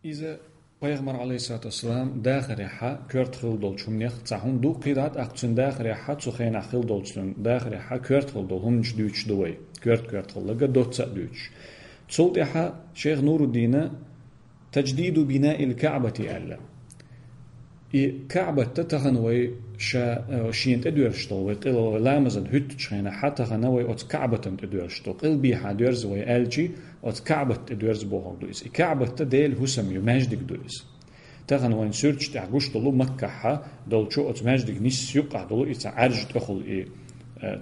إذا پیغمبر علیه الصلاة والسلام داخل حا كرت خل دول شمنيخ تعهم دو قيرات أقتن داخل حا تخين خل دول شن داخل حا كرت خل دول هم جدوش دوي كرت خل لقى دوت سأدوش تصوت حا شيخ نور الدين تجديد بناء الكعبة ألا كعبة تتخنوي شين تدورشتو وقيل لامزن هت تشخينا حتى خنوي أت كعبة تدورشتو قيل بيها دورز ويالجي أت كعبة تدورز بوهم دويس كعبة تديل هسم يماجدك دويس تخنوين سيرش تعجوش دلو مكة حا دلشو أت ماجدك نيس يقع دلو إتا عرج تأخل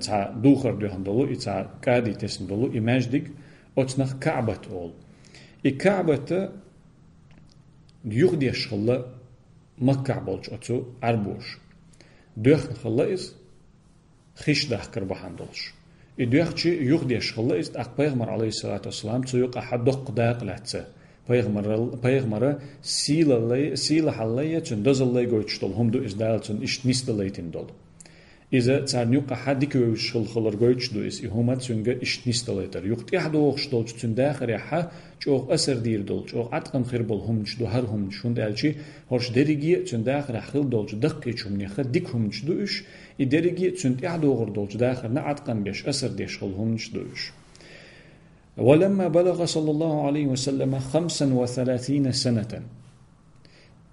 تا دوخر دوهم دلو إتا كادي تسن دلو يماجدك أت نخ كعبة أول كعبة يغدي شغلة مكة بولش أتو عربوش دوخ خلاص خيش داخ كربحان دولش دوخ شي يغديش خلاص أق پیغمبر عليه الصلاة والسلام تيوق أحد دق داق لاتسه پیغمبر سيل حلية تندز الله يقولشتول هم دو إزدال تن إشت نستليتين دول إذا تارنيوق أحد ديكوش خلر قولش دو إس إهما تنجا إشت نستليتر يوقت إحد وقشتول تنداخر يحا جوغ أسر دير دول جوغ أتقن خيربول هم جدو هر هم شون دالشي هرش دريجي تنداخر خيل دول دق يشوم نخ ديك هم جدوش إدريجي تند إحد وغر دول داخر نعتقن بيش أسر ديش خل هم جدوش ولما بلغ صلى الله عليه وسلم 35 سنة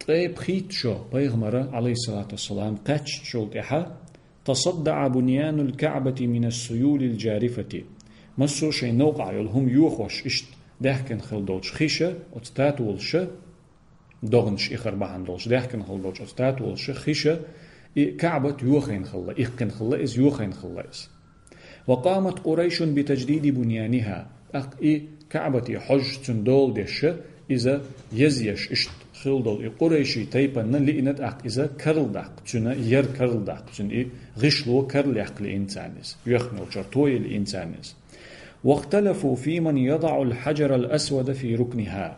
طيب خيت شو بيغمر عليه الصلاة والسلام قاتش شولت إحا تصدع بنيان الكعبة من السيول الجارفة مسو شي نوقع يلهم يوخوش إشت دهكن خلدولش خيشة وتتاتولش دوغنش إخر بحندولش دهكن خلدولش وتتاتولش خيشة كعبة يوخين خلا إخكن خلا إز يوخين خلا إز وقامت قريش بتجديد بنيانها كعبة حج تندول دش إذا يزيش إشت خلدول قريشي تيبنا لإنت إذا كرلدق تنا ير كرلدق تن غشلو كرلق لإنسانيس يخنو جرتوي لإنسانيس واختلفوا في من يضع الحجر الأسود في ركنها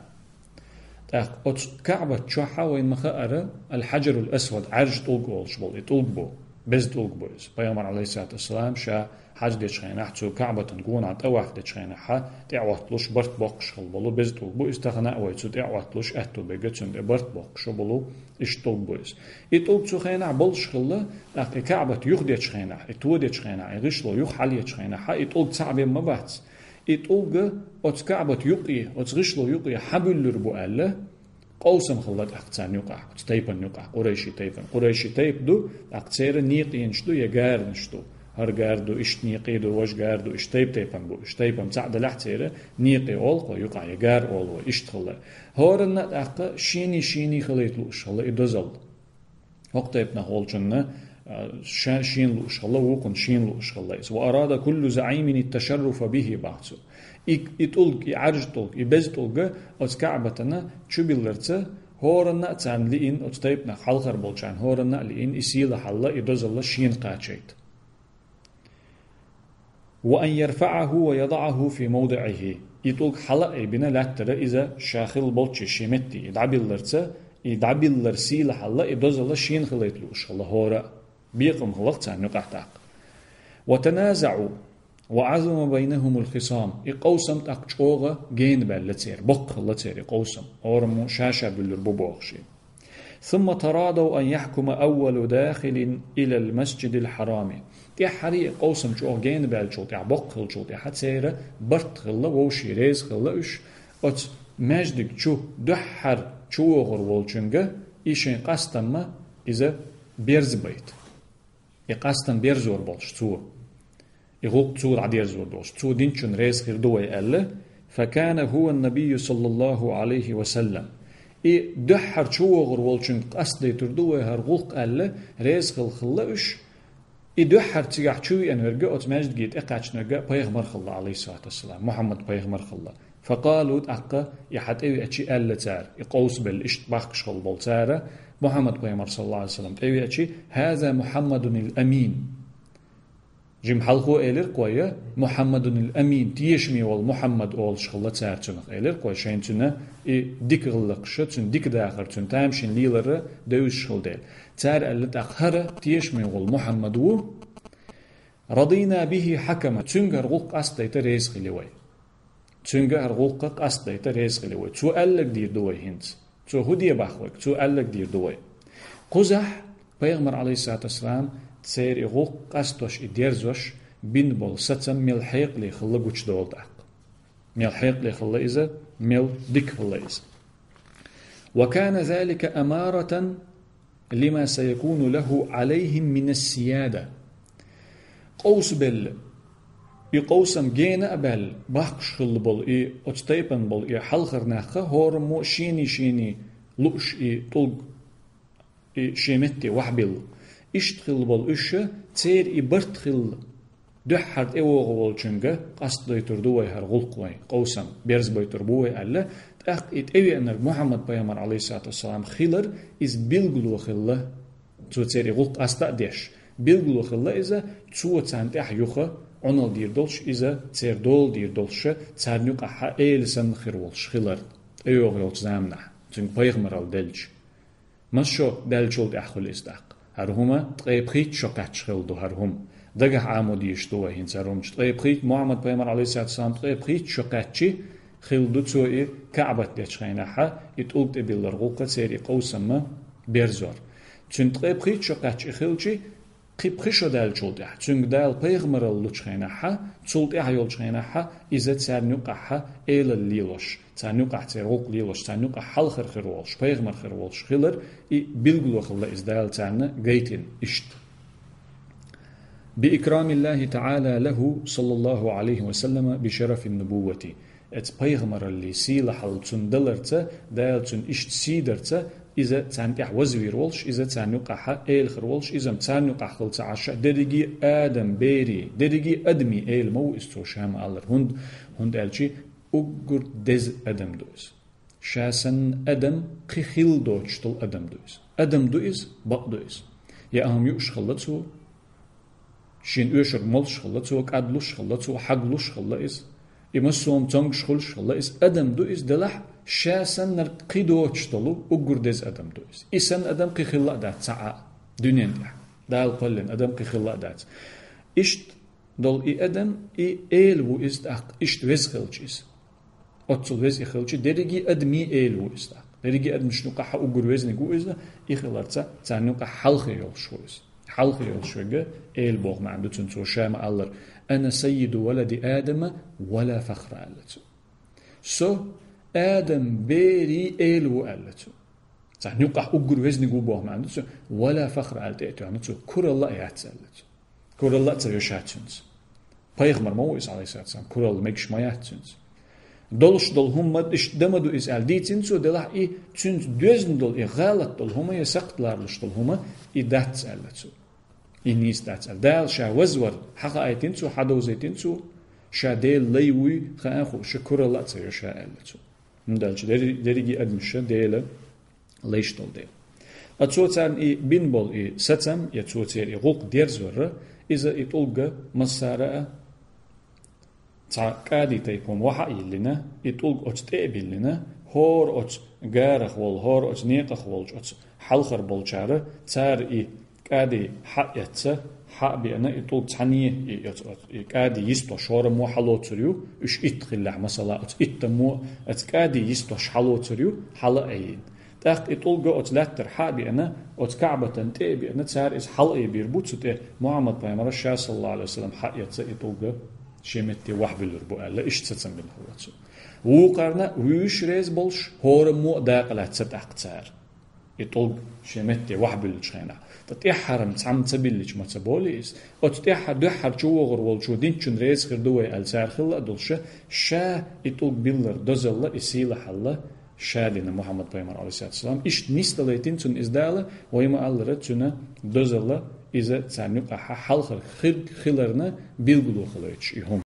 كعبة تشوحا وين مخأر الحجر الأسود عرج طلقولش بول يطلقبو بز طلقبوز بيامر عليه الصلاة والسلام شا حج دي شخينا حتو كعبة تنقون عط أواح دي شخينا حا تعواتلوش برت بوقش خلبولو بز طلقبو استخنا أويتو تعواتلوش أهتو بيجتشن دي برت بوقش بولو إش طلقبوز يطلق شخينا بولش خلا كعبة يخدي شخينا يتودي شخينا يغشلو يخحلي شخينا حا يطلق صعب ما بات يطلق أت كعبة يقي أت غشلو يقي حبل ربو أله قوسم خلت أقتان يقع تيبن يقع قريشي تيب دو أقتير نيقين شدو يجار نشدو هر جاردو إش نيقي دو وش جاردو إش تيبن بو إش تيبن تعد لحتير نيقي أولقو يقع يجار أولو إش تخلى هورنا أقا شيني خليت لوش خلى إدوزل وقت يبنا هولجنا شين لوش خلى وقن شين لوش خلى وأراد كل زعيم التشرف به بعثه يتولق يعرج طلق يبز طلق أت كعبتنا شبيلرته هورنا تان لين أت تيبنا خالخر بولشان هورنا لين يسيل حلا يدوزل شين قاچيت وأن يرفعه ويضعه في موضعه يطلق حلا بنا لاتر إذا شاخل بولش شيمتي يدعبيلرته يدعبيلرسيل حلا يدوزل شين خليتلوش الله هورا بيقم خلق تان نقعتاق وتنازعوا وعظم بينهم الخصام يقوسم تقشوغا جين بالتير بق لتير يقوسم أورمو شاشة بالربوبوغشي ثم تراضوا أن يحكم أول داخل إلى المسجد الحرام تحري قوسم شو جين بالشوط يا بق الشوط يا حتسيرة برت خلا ووشي ريز خلا إش أت مجدك شو دحر شو غر والشنجة إيشين قاستم إذا بيرز بيت يقاستم بيرزور بالش تو يغوق تصور عدير زودوش تو دينشن ريس خير دوي ألا فكان هو النبي صلى الله عليه وسلم دحر شو غر والشن قصدي تردوي هرغوق ألا ريس خل خلاش دحر تيجح شوي أنورجا أتمجد جيت أقعش نرجع بيغمر خلا عليه الصلاة والسلام محمد بيغمر خلا فقالوا أقا يحت أوي أشي ألا تار يقوس بالإشت بخش خل بالتارة محمد بيغمر صلى الله عليه وسلم أوي أشي هذا محمد الأمين جم حلقو إلير قوية محمد الأمين تيشمي والمحمد أول شغلة تارتنق إلير قوية شينتنا ديك غلقشة تن ديك داخر تن تامشين ليلر دوش شغل ديل تار ألت أقهر تيشمي والمحمد و رضينا به حكمة تنقر غلق أصديت ريز خليوي تنقر غلق أصديت ريز خليوي تو ألق دير دوي هنت تو هدية بخوك تو ألك دير دوي قزح پیغمبر عليه الصلاة والسلام تسير إغوق قستوش إديرزوش بين بول ستم ملحيق لي خلا قوش دول داق ملحيق لي خلا إذا مل ديك خلا إذا وكان ذلك أمارة لما سيكون له عليهم من السيادة قوس بل يقوسم جينا أبل بخش خل بول أتطيبن بول حلخر ناخه هورمو شيني لؤش طلق شيمتي وحبل اشتخل بول اشة تير برتخل دحرت اوغ بول چنگه قصد ديتر دوي هر غلقوي قوسم بيرز بيتر بوي ألا تأخ ايوه أن محمد بيامر عليه الصلاة والسلام خيلر إز بلغلو خلا تو تير غلق أستأديش بلغلو خلا إذا تو تانتح يوخه عنال دير دولش إذا تير دول دير دولش تارنيق أحا إيلسن خير والش خيلر ايوغ يولش زامنح تنگ بيغمر أو دلش مشو دلشول دأخل إزداق هرهما تقيبخيت شقاتش خلدو هرهم دقه عامودي يشتوه هنسارهم تقيبخيت محمد بيامر عليه الصلاة والسلام تقيبخيت شقاتشي خلدو توئي كعبت ديشخيناحا يتقلت إبيلر غوقة سيري قوسما بيرزور تن تقيبخيت شقاتشي خلجي قيبخيشو دلشول دأح تنگ دال بيغمر اللوشخيناحا تولت يولشخيناحا إذا تسارنوقاحا إيل الليلوش تانوقع تيروق ليلوش تانوقع حلخر خيرولش بيغمر خيرولش خيلر بلغلو خلا إزدال تانا قيتين إشت بإكرام الله تعالى له صلى الله عليه وسلم بشرف النبوة ات بيغمر اللي سيلا حل تندلرت دال تن إشت سيدرت إذا تانقع وزوير ولش إذا تانوقع حا إيل خيرولش إذا تانوقع خلت عشا درجي آدم بيري درجي أدمي إيل مو استوشام ألر هند ألشي أقر دز أدم دوز شاسن أدم قخيل دوشتل أدم دوز أدم دوز بق دوز يا أهم يوش خلتو شين أشر ملش خلتو قدلوش خلتو حقلوش خلتو إمسوم تنقش خلش خلتو أدم دوز دلح شاسن نرقي دوشتلو أقر دز أدم دوز إسن أدم قخيل دات ساعة دنيا دال قلن أدم قخيل دات إشت دول أدم إيلو إزداق إشت وزخلجيز أتصل وز إخلجي درجي أدمي إيلو إزداق درجي أدم شنو قحا أقر وزن جو إزدا إخلارتا تانو قح حلخ يولشوز حلخ يولشوجا إيل بوغ ما عنده تنسو شام الله أنا سيد ولد آدم ولا فخر ألتو سو آدم بيري إيلو ألتو تانو قح أقر وزن جو بوغ ما عنده ولا فخر ألتو يعني كور الله ياتسألتو كور الله تسيوشاتشنز بيغمر مويس عليه الصلاة والسلام كور الله ميكش ما ياتشنز دولش دول هم إش دمدو إز ألديتينسو دلح إي تنس دوزن دول إي غالط دول هما يسقط لارلش دول هما إي داتس ألتسو إي نيس داتس أل دال شا وزور حقا أيتينسو حدوزيتينسو شا ديل ليوي خانخو شكور الله تسيو شا ألتسو ندالش دريجي أدمشا ديل ليش دول ديل أتسوتان إي بينبول إي ستم يتسوتير إي غوق ديرزور إذا إي طلقة مسارة قادي تيكون وحا يلنا يطلق أتس تقبلنا هور أتس غارخ وال هور أتس نيقخ وال أتس حلخر بالشارة تار إي قادي حق يتسا حق بأنا يطلق تانية قادي يستو شور مو حلو تريو إش إتخلع مثلا أتس إتمو أتس قادي يستو حلو تريو حلا أين تاخت يطلق أتس لاتر حق بأنا أتس كعبة تنتقي بأنا تار إس حل أي بيربوت ستة محمد بيامر الشاه صلى الله عليه وسلم حق يتسا يطلق شيمتي وحبلر بو ألا إش تسمى من هواتسو وقرنا ويش ريز بولش هورمو داقلات ستاقتار يطلق شيمتي وحبلر شخينا تتيحرم تعم تبلج ما تبوليس وتتيحر دوحر جوغر والجو دينشن ريز خردوه ألسار خلا دولشة شا يطلق بلر دوزل إسيلة حلا شادنا محمد بيامر عليه الصلاة والسلام إش نيستليتين تن إزدالة ويما ألرة تنا دوزل إذا تسانيق حلخر خلرنا بيلغلو خلوش